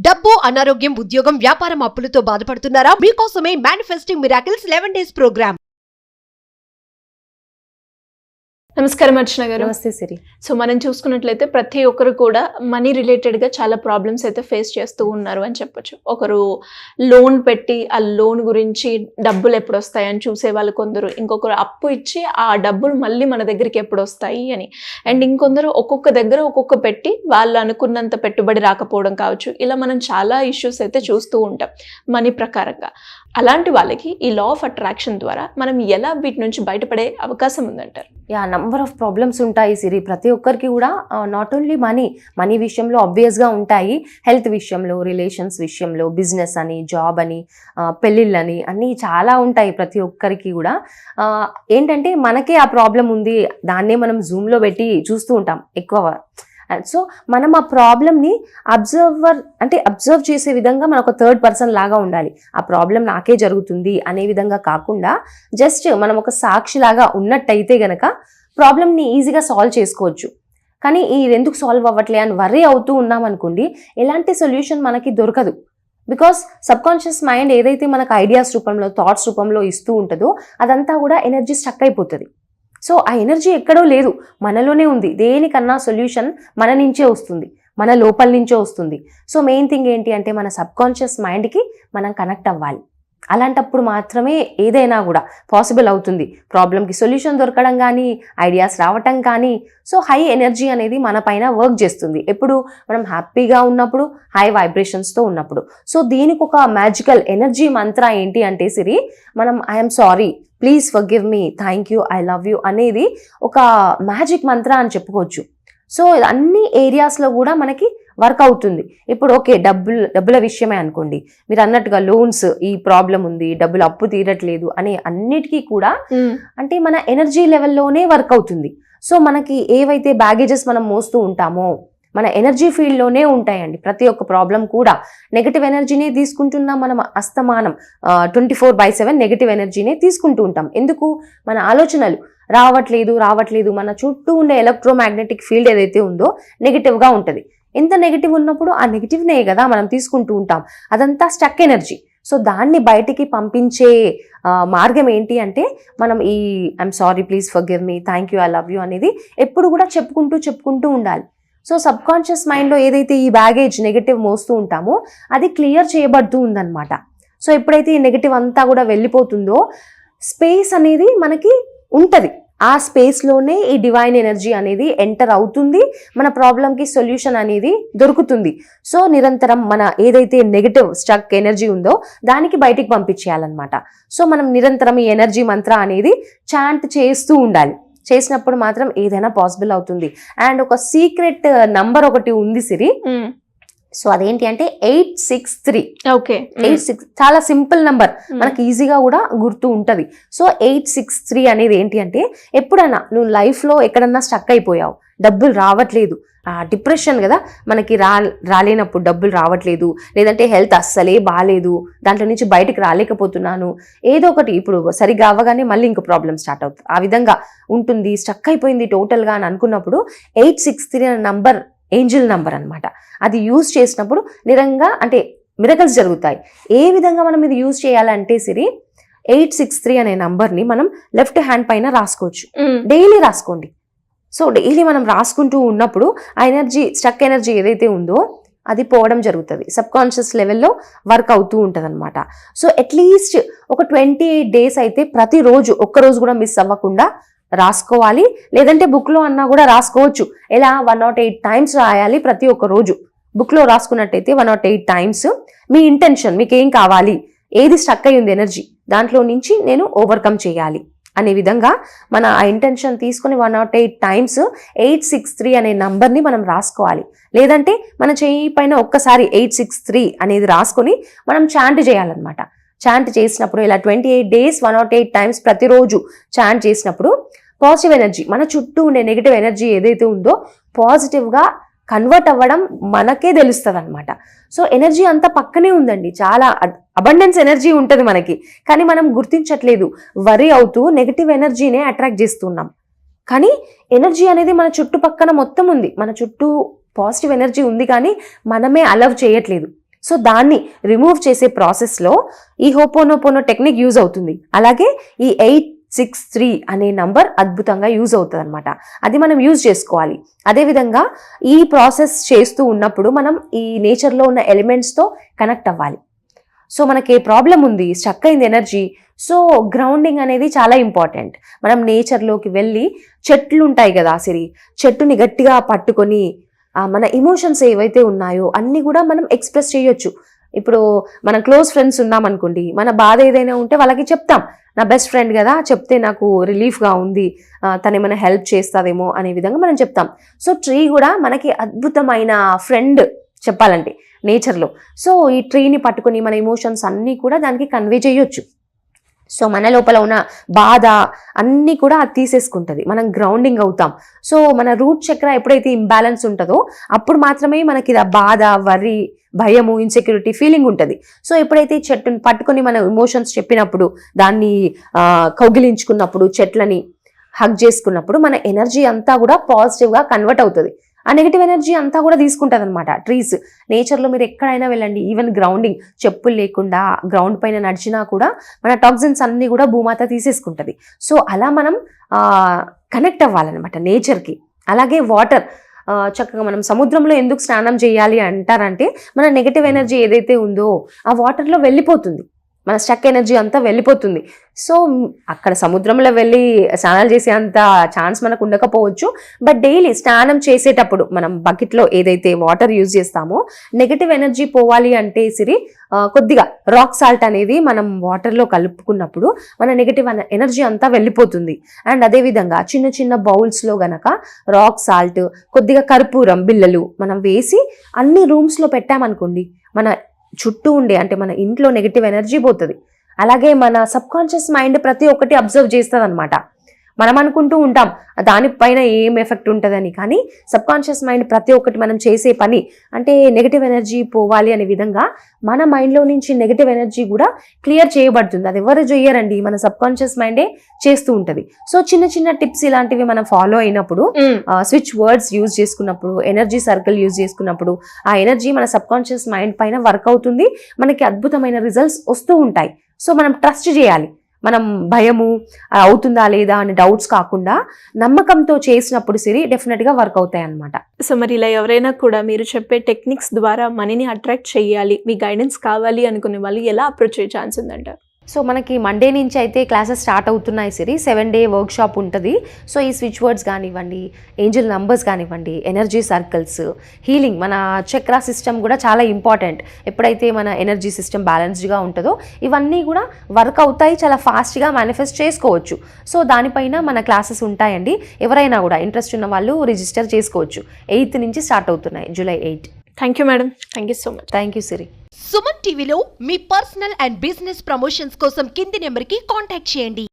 డబ్బు, అనారోగ్యం, ఉద్యోగం, వ్యాపారం, అప్పులతో బాధపడుతున్నారా? మీకోసమే మేనిఫెస్టింగ్ మిరాకిల్స్ 11 days ప్రోగ్రామ్. నమస్కారం అర్చన గారు. నమస్తే సిరి. సో మనం చూసుకున్నట్లయితే ప్రతి ఒక్కరు కూడా మనీ రిలేటెడ్గా చాలా ప్రాబ్లమ్స్ అయితే ఫేస్ చేస్తూ ఉన్నారు అని చెప్పొచ్చు. ఒకరు లోన్ పెట్టి ఆ లోన్ గురించి డబ్బులు ఎప్పుడు వస్తాయని చూసే వాళ్ళు కొందరు, ఇంకొకరు అప్పు ఇచ్చి ఆ డబ్బులు మళ్ళీ మన దగ్గరికి ఎప్పుడు వస్తాయి అని, అండ్ ఇంకొందరు ఒక్కొక్క దగ్గర ఒక్కొక్క పెట్టి వాళ్ళు అనుకున్నంత పెట్టుబడి రాకపోవడం కావచ్చు. ఇలా మనం చాలా ఇష్యూస్ అయితే చూస్తూ ఉంటాం మనీ ప్రకారంగా. అలాంటి వాళ్ళకి ఈ లా ఆఫ్ అట్రాక్షన్ ద్వారా మనం ఎలా వీటి నుంచి బయటపడే అవకాశం ఉందంటారు? నంబర్ ఆఫ్ ప్రాబ్లమ్స్ ఉంటాయి సిరి. ప్రతి ఒక్కరికి కూడా నాట్ ఓన్లీ మనీ విషయంలో ఆబ్వియస్గా ఉంటాయి, హెల్త్ విషయంలో, రిలేషన్స్ విషయంలో, బిజినెస్ అని, జాబ్ అని, పెళ్ళిళ్ళని అన్నీ చాలా ఉంటాయి ప్రతి ఒక్కరికి కూడా. ఏంటంటే మనకే ఆ ప్రాబ్లం ఉంది, దాన్నే మనం జూమ్లో పెట్టి చూస్తూ ఉంటాం ఎక్కువ. సో మనం ఆ ప్రాబ్లమ్ని అబ్జర్వ్ చేసే విధంగా మనం ఒక థర్డ్ పర్సన్ లాగా ఉండాలి. ఆ ప్రాబ్లం నాకే జరుగుతుంది అనే విధంగా కాకుండా జస్ట్ మనం ఒక సాక్షి లాగా ఉన్నట్టయితే గనక ప్రాబ్లమ్ని ఈజీగా సాల్వ్ చేసుకోవచ్చు. కానీ ఇది ఎందుకు సాల్వ్ అవ్వట్లే అని వర్రీ అవుతూ ఉన్నాం అనుకోండి, ఎలాంటి సొల్యూషన్ మనకి దొరకదు. బికాస్ సబ్కాన్షియస్ మైండ్ ఏదైతే మనకు ఐడియాస్ రూపంలో, థాట్స్ రూపంలో ఇస్తూ ఉంటుందో అదంతా కూడా ఎనర్జీ స్టక్ అయిపోతుంది. సో ఆ ఎనర్జీ ఎక్కడో లేదు, మనలోనే ఉంది. దేనికన్నా సొల్యూషన్ మన నుంచే వస్తుంది, మన లోపల నుంచే వస్తుంది. సో మెయిన్ థింగ్ ఏంటి అంటే మన సబ్కాన్షియస్ మైండ్కి మనం కనెక్ట్ అవ్వాలి. అలాంటప్పుడు మాత్రమే ఏదైనా కూడా పాసిబుల్ అవుతుంది. ప్రాబ్లంకి సొల్యూషన్ దొరకడం కానీ, ఐడియాస్ రావటం కానీ. సో హై ఎనర్జీ అనేది మన పైన వర్క్ చేస్తుంది ఎప్పుడు మనం హ్యాపీగా ఉన్నప్పుడు, హై వైబ్రేషన్స్తో ఉన్నప్పుడు. సో దీనికి ఒక మ్యాజికల్ ఎనర్జీ మంత్ర ఏంటి అంటే సిరి, మనం I'm sorry, please forgive me, thank you, I love you అనేది ఒక మ్యాజిక్ మంత్ర అని చెప్పుకోవచ్చు. సో అన్ని ఏరియాస్లో కూడా మనకి వర్క్ అవుతుంది. ఇప్పుడు ఓకే, డబ్బుల విషయమే అనుకోండి, మీరు అన్నట్టుగా లోన్స్, ఈ ప్రాబ్లం ఉంది, డబ్బులు అప్పు తీరట్లేదు అనే అన్నిటికీ కూడా అంటే మన ఎనర్జీ లెవెల్లోనే వర్క్ అవుతుంది. సో మనకి ఏవైతే బ్యాగేజెస్ మనం మోస్తూ ఉంటామో మన ఎనర్జీ ఫీల్డ్లోనే ఉంటాయండి. ప్రతి ఒక్క ప్రాబ్లం కూడా నెగటివ్ ఎనర్జీనే తీసుకుంటున్నాం మనం. అస్తమానం 24/7 నెగటివ్ ఎనర్జీనే తీసుకుంటూ ఉంటాం. ఎందుకు? మన ఆలోచనలు రావట్లేదు. మన చుట్టూ ఉండే ఎలక్ట్రోమాగ్నెటిక్ ఫీల్డ్ ఏదైతే ఉందో నెగటివ్గా ఉంటుంది. ఎంత నెగటివ్ ఉన్నప్పుడు ఆ నెగటివ్నే కదా మనం తీసుకుంటూ ఉంటాం. అదంతా స్టక్ ఎనర్జీ. సో దాన్ని బయటికి పంపించే మార్గం ఏంటి అంటే మనం ఈ I'm sorry, please forgive me, thank you, I love you అనేది ఎప్పుడు కూడా చెప్పుకుంటూ ఉండాలి. సో సబ్కాన్షియస్ మైండ్లో ఏదైతే ఈ బ్యాగేజ్ నెగటివ్ మోస్తూ ఉంటామో అది క్లియర్ చేయబడుతూ ఉందన్నమాట. సో ఎప్పుడైతే ఈ నెగటివ్ అంతా కూడా వెళ్ళిపోతుందో స్పేస్ అనేది మనకి ఉంటుంది. ఆ స్పేస్లోనే ఈ డివైన్ ఎనర్జీ అనేది ఎంటర్ అవుతుంది, మన ప్రాబ్లంకి సొల్యూషన్ అనేది దొరుకుతుంది. సో నిరంతరం మన ఏదైతే నెగటివ్ స్టక్ ఎనర్జీ ఉందో దానికి బయటికి పంపించేయాలన్నమాట. సో మనం నిరంతరం ఈ ఎనర్జీ మంత్ర అనేది చాంట్ చేస్తూ ఉండాలి. చేసినప్పుడు మాత్రం ఏదైనా పాసిబుల్ అవుతుంది. అండ్ ఒక సీక్రెట్ నంబర్ ఒకటి ఉంది సిరి. సో అదేంటి అంటే 863. ఓకే, 86 చాలా సింపుల్ నంబర్, మనకి ఈజీగా కూడా గుర్తు ఉంటుంది. సో 863 అనేది ఏంటి అంటే ఎప్పుడన్నా నువ్వు లైఫ్లో ఎక్కడన్నా స్టక్ అయిపోయావు, డబ్బులు రావట్లేదు, డిప్రెషన్ కదా మనకి రాలేనప్పుడు, డబ్బులు రావట్లేదు, లేదంటే హెల్త్ అస్సలే బాగాలేదు, దాంట్లో నుంచి బయటకు రాలేకపోతున్నాను, ఏదో ఒకటి ఇప్పుడు సరిగ్గా అవ్వగానే మళ్ళీ ఇంకో ప్రాబ్లం స్టార్ట్ అవుతుంది, ఆ విధంగా ఉంటుంది, స్టక్ అయిపోయింది టోటల్గా అని అనుకున్నప్పుడు 863 అనే నంబర్ ఏంజిల్ నంబర్ అనమాట. అది యూజ్ చేసినప్పుడు నిరంగా అంటే మిరకల్స్ జరుగుతాయి. ఏ విధంగా మనం ఇది యూజ్ చేయాలంటే సిరి, 863 అనే నంబర్ని మనం లెఫ్ట్ హ్యాండ్ పైన రాసుకోవచ్చు. డైలీ రాసుకోండి. సో డైలీ మనం రాసుకుంటూ ఉన్నప్పుడు ఆ ఎనర్జీ, స్టక్ ఎనర్జీ ఏదైతే ఉందో అది పోవడం జరుగుతుంది. సబ్కాన్షియస్ లెవెల్లో వర్క్ అవుతూ ఉంటుంది అనమాట. సో అట్లీస్ట్ ఒక 28 days అయితే ప్రతిరోజు ఒక్కరోజు కూడా మిస్ అవ్వకుండా రాసుకోవాలి. లేదంటే బుక్లో అన్నా కూడా రాసుకోవచ్చు. ఎలా 108 times రాయాలి ప్రతి ఒక్క రోజు. బుక్లో రాసుకున్నట్టయితే 108 times మీ ఇంటెన్షన్, మీకు ఏం కావాలి, ఏది స్టక్ అయ్యి ఉంది ఎనర్జీ, దాంట్లో నుంచి నేను ఓవర్కమ్ చేయాలి అనే విధంగా మన ఆ ఇంటెన్షన్ తీసుకుని 108 times 863 అనే నంబర్ని మనం రాసుకోవాలి. లేదంటే మన చెయ్యి పైన ఒక్కసారి 863 అనేది రాసుకొని మనం చాంట్ చేయాలన్నమాట. చాంట్ చేసినప్పుడు ఇలా 28 days 108 times ప్రతిరోజు చాంట్ చేసినప్పుడు పాజిటివ్ ఎనర్జీ, మన చుట్టూ ఉండే నెగిటివ్ ఎనర్జీ ఏదైతే ఉందో పాజిటివ్గా కన్వర్ట్ అవ్వడం మనకే తెలుస్తుంది అనమాట. సో ఎనర్జీ అంతా పక్కనే ఉందండి, చాలా అబండెన్స్ ఎనర్జీ ఉంటుంది మనకి, కానీ మనం గుర్తించట్లేదు. వరీ అవుతూ నెగిటివ్ ఎనర్జీనే అట్రాక్ట్ చేస్తున్నాం. కానీ ఎనర్జీ అనేది మన చుట్టుపక్కన మొత్తం ఉంది, మన చుట్టూ పాజిటివ్ ఎనర్జీ ఉంది, కానీ మనమే అలవ్ చేయట్లేదు. సో దాన్ని రిమూవ్ చేసే ప్రాసెస్లో ఈ హోపోనోపోనో టెక్నిక్ యూజ్ అవుతుంది. అలాగే ఈ 863 అనే నంబర్ అద్భుతంగా యూజ్ అవుతుంది అనమాట. అది మనం యూజ్ చేసుకోవాలి. అదేవిధంగా ఈ ప్రాసెస్ చేస్తూ ఉన్నప్పుడు మనం ఈ నేచర్లో ఉన్న ఎలిమెంట్స్తో కనెక్ట్ అవ్వాలి. సో మనకి ఏ ప్రాబ్లం ఉంది, స్టక్ అయింది ఎనర్జీ, సో గ్రౌండింగ్ అనేది చాలా ఇంపార్టెంట్. మనం నేచర్లోకి వెళ్ళి చెట్లు ఉంటాయి కదా సిరి, చెట్టుని గట్టిగా పట్టుకొని మన ఎమోషన్స్ ఏవైతే ఉన్నాయో అన్నీ కూడా మనం ఎక్స్ప్రెస్ చేయొచ్చు. ఇప్పుడు మన క్లోజ్ ఫ్రెండ్స్ ఉన్నామనుకోండి, మన బాధ ఏదైనా ఉంటే వాళ్ళకి చెప్తాం, నా బెస్ట్ ఫ్రెండ్ కదా చెప్తే నాకు రిలీఫ్గా ఉంది, తను ఏమైనా హెల్ప్ చేస్తుందేమో అనే విధంగా మనం చెప్తాం. సో ట్రీ కూడా మనకి అద్భుతమైన ఫ్రెండ్ చెప్పాలంటే నేచర్లో. సో ఈ ట్రీని పట్టుకొని మన ఎమోషన్స్ అన్నీ కూడా దానికి కన్వే చేయొచ్చు. సో మన లోపల ఉన్న బాధ అన్నీ కూడా అది తీసేసుకుంటుంది, మనం గ్రౌండింగ్ అవుతాం. సో మన రూట్ చక్ర ఎప్పుడైతే ఇంబ్యాలెన్స్ ఉంటుందో అప్పుడు మాత్రమే మనకి ఆ బాధ, వరి, భయము, ఇన్సెక్యూరిటీ ఫీలింగ్ ఉంటుంది. సో ఎప్పుడైతే చెట్టుని పట్టుకొని మన ఎమోషన్స్ చెప్పినప్పుడు, దాన్ని కౌగిలించుకున్నప్పుడు, చెట్లని హగ్ చేసుకున్నప్పుడు మన ఎనర్జీ అంతా కూడా పాజిటివ్గా కన్వర్ట్ అవుతుంది. ఆ నెగిటివ్ ఎనర్జీ అంతా కూడా తీసుకుంటుంది అనమాట ట్రీస్. నేచర్లో మీరు ఎక్కడైనా వెళ్ళండి, ఈవెన్ గ్రౌండింగ్ చెప్పులు లేకుండా గ్రౌండ్ పైన నడిచినా కూడా మన టాక్సిన్స్ అన్నీ కూడా భూమాత తీసేసుకుంటుంది. సో అలా మనం కనెక్ట్ అవ్వాలన్నమాట నేచర్కి. అలాగే వాటర్, చక్కగా మనం సముద్రంలో ఎందుకు స్నానం చేయాలి అంటారంటే మన నెగిటివ్ ఎనర్జీ ఏదైతే ఉందో ఆ వాటర్లో వెళ్ళిపోతుంది, మన స్టక్ ఎనర్జీ అంతా వెళ్ళిపోతుంది. సో అక్కడ సముద్రంలో వెళ్ళి స్నానాలు చేసే అంత ఛాన్స్ మనకు ఉండకపోవచ్చు, బట్ డైలీ స్నానం చేసేటప్పుడు మనం బకెట్లో ఏదైతే వాటర్ యూజ్ చేస్తామో నెగటివ్ ఎనర్జీ పోవాలి అంటే సిరి కొద్దిగా రాక్ సాల్ట్ అనేది మనం వాటర్లో కలుపుకున్నప్పుడు మన నెగటివ్ ఎనర్జీ అంతా వెళ్ళిపోతుంది. అండ్ అదేవిధంగా చిన్న చిన్న బౌల్స్లో గనక రాక్ సాల్ట్, కొద్దిగా కర్పూరం బిళ్ళలు మనం వేసి అన్ని రూమ్స్లో పెట్టామనుకోండి, మన చుట్టూ ఉండే అంటే మన ఇంట్లో నెగిటివ్ ఎనర్జీ పోతుంది. అలాగే మన సబ్ కాన్షియస్ మైండ్ ప్రతి ఒక్కటి అబ్జర్వ్ చేస్తుంది అనమాట. మనం అనుకుంటూ ఉంటాం దానిపైన ఏం ఎఫెక్ట్ ఉంటుందని, కానీ సబ్ కాన్షియస్ మైండ్ ప్రతి ఒక్కటి మనం చేసే పని అంటే నెగిటివ్ ఎనర్జీ పోవాలి అనే విధంగా మన మైండ్లో నుంచి నెగిటివ్ ఎనర్జీ కూడా క్లియర్ చేయబడుతుంది. అది ఎవరు చేయరండి, మన సబ్ కాన్షియస్ మైండే చేస్తూ ఉంటుంది. సో చిన్న చిన్న టిప్స్ ఇలాంటివి మనం ఫాలో అయినప్పుడు, స్విచ్ వర్డ్స్ యూజ్ చేసుకున్నప్పుడు, ఎనర్జీ సర్కిల్ యూజ్ చేసుకున్నప్పుడు ఆ ఎనర్జీ మన సబ్ కాన్షియస్ మైండ్ పైన వర్క్ అవుతుంది, మనకి అద్భుతమైన రిజల్ట్స్ వస్తూ ఉంటాయి. సో మనం ట్రస్ట్ చేయాలి. మనం భయము అవుతుందా లేదా అని డౌట్స్ కాకుండా నమ్మకంతో చేసినప్పుడు సిరి డెఫినెట్గా వర్క్ అవుతాయి అన్నమాట. సో మరి ఇలా ఎవరైనా కూడా మీరు చెప్పే టెక్నిక్స్ ద్వారా మనీని అట్రాక్ట్ చేయాలి, మీ గైడెన్స్ కావాలి అనుకునే వాళ్ళు ఎలా అప్రోచ్ అయ్యే ఛాన్స్ ఉందంటారు? సో మనకి మండే నుంచి అయితే క్లాసెస్ స్టార్ట్ అవుతున్నాయి సిరి. 7 day వర్క్షాప్ ఉంటుంది. సో ఈ స్విచ్ వర్డ్స్ కానివ్వండి, ఏంజల్ నంబర్స్ కానివ్వండి, ఎనర్జీ సర్కిల్స్, హీలింగ్, మన చక్రా సిస్టమ్ కూడా చాలా ఇంపార్టెంట్. ఎప్పుడైతే మన ఎనర్జీ సిస్టమ్ బ్యాలెన్స్డ్గా ఉంటుందో ఇవన్నీ కూడా వర్క్ అవుతాయి, చాలా ఫాస్ట్గా మేనిఫెస్ట్ చేసుకోవచ్చు. సో దానిపైన మన క్లాసెస్ ఉంటాయండి. ఎవరైనా కూడా ఇంట్రెస్ట్ ఉన్న వాళ్ళు రిజిస్టర్ చేసుకోవచ్చు. 8th నుంచి స్టార్ట్ అవుతున్నాయి, July 8. Thank you madam, thank you so much. Thank you Siri. Suman టీవీలో మీ పర్సనల్ అండ్ బిజినెస్ ప్రమోషన్స్ కోసం కింది నెంబర్కి కాంటాక్ట్ చేయండి.